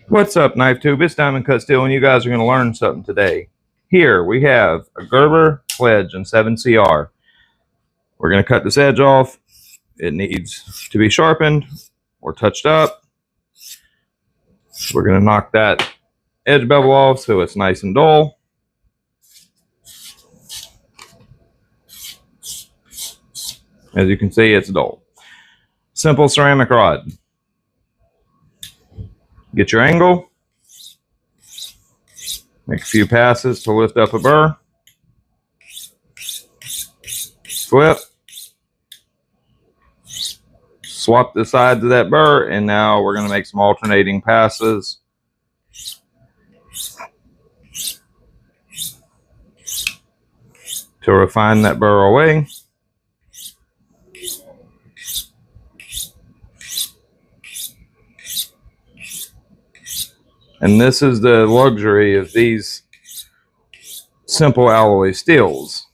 What's up, Knife Tube? It's Diamond Cut Steel, and you guys are going to learn something today. Here we have a Gerber Sledge in 7CR. We're going to cut this edge off. It needs to be sharpened or touched up. We're going to knock that edge bevel off so it's nice and dull. As you can see, it's dull. Simple ceramic rod. Get your angle. Make a few passes to lift up a burr. Flip. Swap the sides of that burr, and now we're going to make some alternating passes. To refine that burr away. And this is the luxury of these simple alloy steels.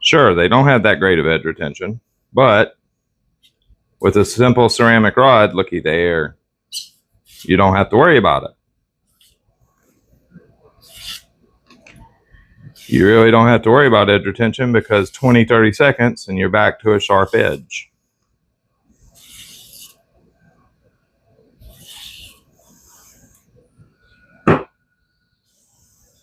Sure, they don't have that great of edge retention, but with a simple ceramic rod, looky there, you don't have to worry about it. You really don't have to worry about edge retention because 20-30 seconds and you're back to a sharp edge.